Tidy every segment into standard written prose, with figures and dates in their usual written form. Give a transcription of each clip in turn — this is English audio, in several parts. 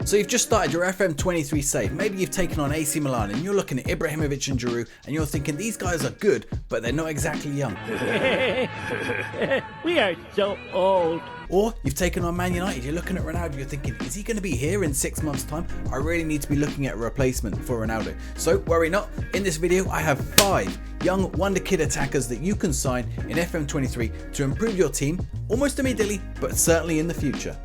So you've just started your FM23 save, maybe you've taken on AC Milan and you're looking at Ibrahimovic and Giroud and you're thinking these guys are good, but they're not exactly young. We are so old. Or you've taken on Man United, you're looking at Ronaldo, you're thinking, is he going to be here in 6 months' time? I really need to be looking at a replacement for Ronaldo. So worry not, in this video I have 5 young WonderKid attackers that you can sign in FM23 to improve your team, almost immediately, but certainly in the future.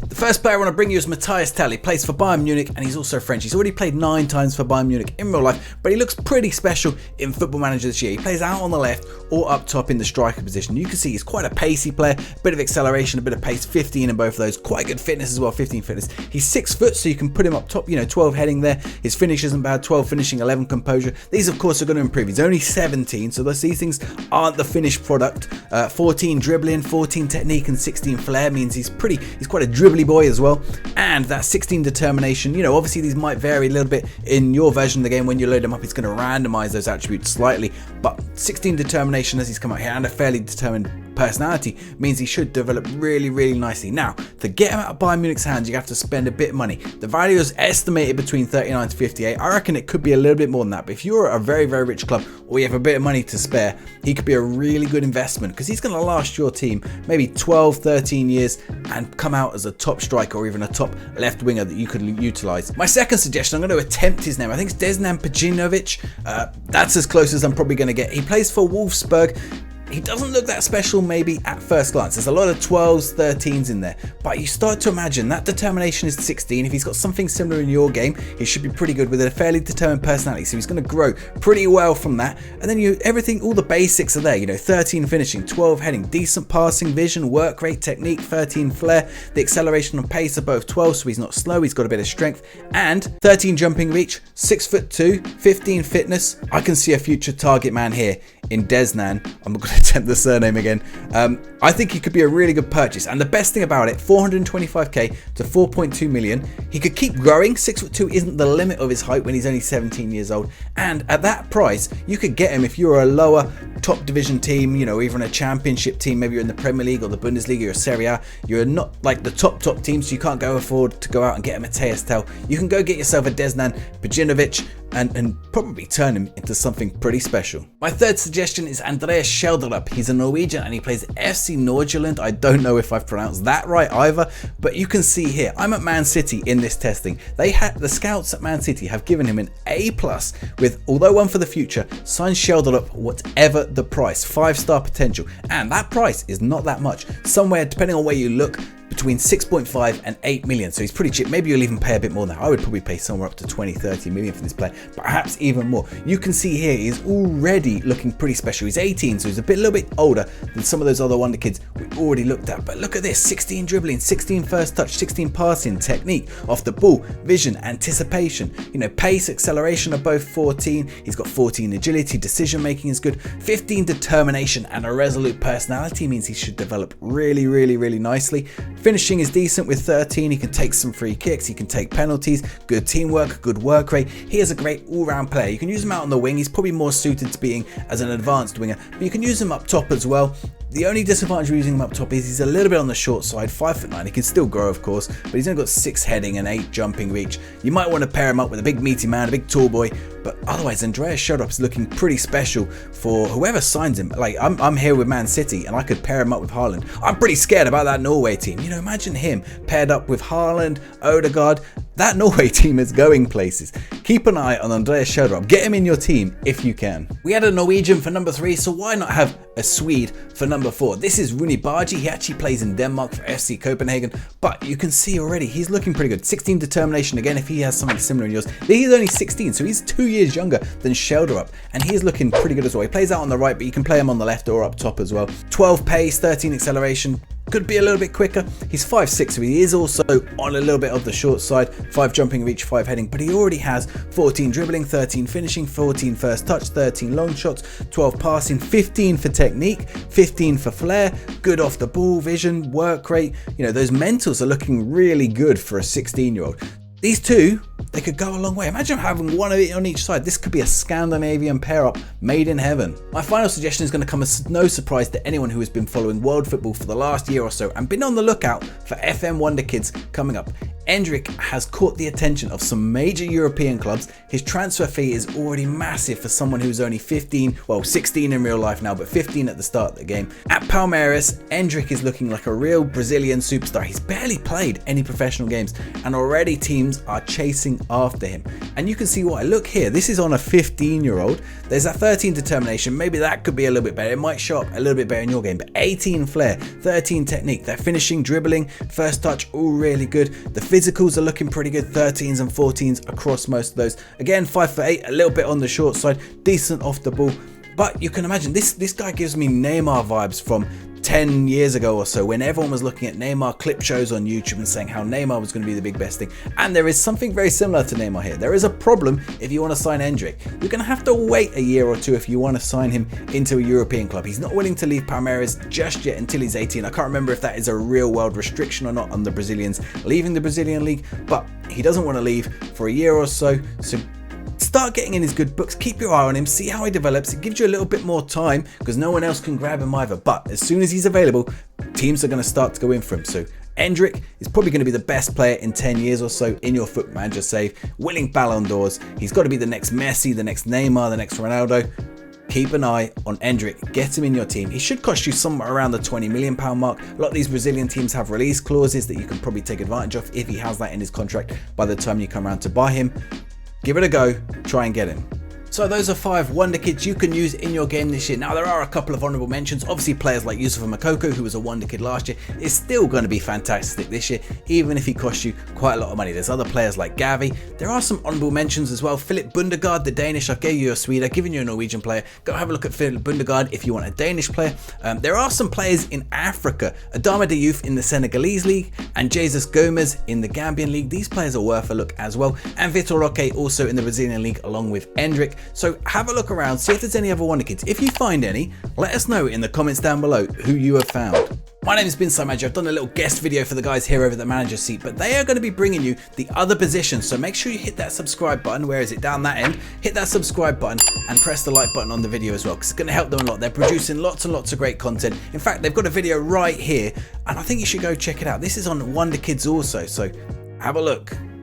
The first player I want to bring you is Matthias Tel. He plays for Bayern Munich and he's also French. He's already played 9 times for Bayern Munich in real life, but he looks pretty special in Football Manager this year. He plays out on the left or up top in the striker position. You can see he's quite a pacey player, a bit of acceleration, a bit of pace, 15 in both of those. Quite good fitness as well, 15 fitness. He's 6 foot, so you can put him up top, 12 heading there. His finish isn't bad, 12 finishing, 11 composure. These of course are going to improve. He's only 17, so these things aren't the finished product. 14 dribbling, 14 technique and 16 flair means he's quite a dribbly boy as well. And that 16 determination, obviously these might vary a little bit in your version of the game. When you load them up, it's going to randomize those attributes slightly, but 16 determination as he's come out here and a fairly determined personality means he should develop really, really nicely. Now, to get him out of Bayern Munich's hands, you have to spend a bit of money. The value is estimated between 39 to 58. I reckon it could be a little bit more than that, but if you're a very, very rich club or you have a bit of money to spare, he could be a really good investment because he's going to last your team maybe 12, 13 years and come out as a top striker or even a top left winger that you could utilize. My second suggestion, I'm going to attempt his name. I think it's Desnan Pajinovic. That's as close as I'm probably going to get. He plays for Wolfsburg. He doesn't look that special maybe at first glance. There's a lot of 12s, 13s in there, but you start to imagine that determination is 16. If he's got something similar in your game, he should be pretty good with a fairly determined personality. So he's going to grow pretty well from that. And then all the basics are there. 13 finishing, 12 heading, decent passing, vision, work rate, technique, 13 flair. The acceleration and pace are both 12, so he's not slow. He's got a bit of strength and 13 jumping reach, 6'2", 15 fitness. I can see a future target man here in Desnan. I'm going to attempt the surname again. I think he could be a really good purchase, and the best thing about it, 425k to 4.2 million. He could keep growing. 6'2" isn't the limit of his height when he's only 17 years old, and at that price you could get him if you're a lower top division team, even a championship team. Maybe you're in the Premier League or the Bundesliga or Serie A. You're not like the top teams, so you can't afford to go out and get a Matthias Tel. You can go get yourself a Desnan Pajinovic and probably turn him into something pretty special. My third suggestion is Andreas Schjelderup. He's a Norwegian and he plays FC Nordsjælland. I don't know if I've pronounced that right either, but you can see here, I'm at Man City in this testing. The scouts at Man City have given him an A+ with, although one for the future, sign Schjelderup whatever the price, 5-star potential. And that price is not that much. Somewhere, depending on where you look, between 6.5 and 8 million. So he's pretty cheap. Maybe you'll even pay a bit more than that. I would probably pay somewhere up to 20, 30 million for this player, perhaps even more. You can see here he's already looking pretty special. He's 18, so he's a little bit older than some of those other WonderKids we already looked at. But look at this, 16 dribbling, 16 first touch, 16 passing, technique, off the ball, vision, anticipation, pace, acceleration are both 14. He's got 14 agility, decision making is good, 15 determination, and a resolute personality means he should develop really, really, really nicely. Finishing is decent with 13. He can take some free kicks, he can take penalties, good teamwork, good work rate. He is a great all-round player. You can use him out on the wing. He's probably more suited to being as an advanced winger, but you can use him up top as well. The only disadvantage of using him up top is he's a little bit on the short side, 5'9". He can still grow, of course, but he's only got 6 heading and 8 jumping reach. You might want to pair him up with a big meaty man, a big tall boy, but otherwise Andreas Schjelderup is looking pretty special for whoever signs him. Like, I'm here with Man City and I could pair him up with Haaland. I'm pretty scared about that Norway team. Imagine him paired up with Haaland, Odegaard. That Norway team is going places. Keep an eye on Andreas Schjelderup. Get him in your team if you can. We had a Norwegian for number 3, so why not have a Swede for number 4? This is Rune Baji. He actually plays in Denmark for FC Copenhagen, but you can see already he's looking pretty good. 16 determination again if he has something similar in yours. He's only 16, so he's 2 years younger than Schjelderup, and he's looking pretty good as well. He plays out on the right, but you can play him on the left or up top as well. 12 pace, 13 acceleration. Could be a little bit quicker. He's 5'6", so he is also on a little bit of the short side. 5 jumping reach, 5 heading, but he already has 14 dribbling, 13 finishing, 14 first touch, 13 long shots, 12 passing, 15 for technique, 15 for flair, good off the ball, vision, work rate. Those mentals are looking really good for a 16-year-old. These two, they could go a long way. Imagine having one on each side. This could be a Scandinavian pair up made in heaven. My final suggestion is going to come as no surprise to anyone who has been following world football for the last year or so and been on the lookout for FM Wonderkids coming up. Endrick has caught the attention of some major European clubs. His transfer fee is already massive for someone who's only 15, well 16 in real life now, but 15 at the start of the game. At Palmeiras, Endrick is looking like a real Brazilian superstar. He's barely played any professional games and already teams are chasing after him. And you can see why. Look here, this is on a 15-year-old. There's that 13 determination, maybe that could be a little bit better. It might show up a little bit better in your game, but 18 flair, 13 technique, that finishing, dribbling, first touch, all really good. The physicals are looking pretty good, 13s and 14s across most of those. Again, 5'8", a little bit on the short side, decent off the ball. But you can imagine, this guy gives me Neymar vibes from 10 years ago or so, when everyone was looking at Neymar clip shows on YouTube and saying how Neymar was going to be the big best thing. And there is something very similar to Neymar here. There is a problem if you want to sign Endrick. You're going to have to wait a year or two if you want to sign him into a European club. He's not willing to leave Palmeiras just yet until he's 18. I can't remember if that is a real world restriction or not on the Brazilians leaving the Brazilian league, but he doesn't want to leave for a year or so. So start getting in his good books, keep your eye on him, see how he develops. It gives you a little bit more time because no one else can grab him either. But as soon as he's available, teams are going to start to go in for him. So Endrick is probably going to be the best player in 10 years or so in your Football Manager save, winning Ballon d'Ors. He's got to be the next Messi, the next Neymar, the next Ronaldo. Keep an eye on Endrick, get him in your team. He should cost you somewhere around the £20 million mark. A lot of these Brazilian teams have release clauses that you can probably take advantage of if he has that in his contract by the time you come around to buy him. Give it a go, try and get him. So those are 5 Wonder Kids you can use in your game this year. Now there are a couple of honourable mentions. Obviously players like Yusufa Moukoko, who was a Wonder Kid last year, is still going to be fantastic this year, even if he costs you quite a lot of money. There's other players like Gavi. There are some honourable mentions as well. Philip Bundegaard, the Danish. I've gave you a Swede, I've given you a Norwegian player. Go have a look at Philip Bundegaard if you want a Danish player. There are some players in Africa. Adama Diouf in the Senegalese league and Jesus Gomez in the Gambian league. These players are worth a look as well. And Vitor Roque also in the Brazilian league along with Endrick. So have a look around, see if there's any other Wonder Kids. If you find any, let us know in the comments down below who you have found. My name has been Si Maggio. I've done a little guest video for the guys here over the manager seat, but they are going to be bringing you the other positions. So make sure you hit that subscribe button. Where is it? Down that end. Hit that subscribe button and press the like button on the video as well, because it's going to help them a lot. They're producing lots and lots of great content. In fact, they've got a video right here, and I think you should go check it out. This is on Wonder Kids also, so have a look.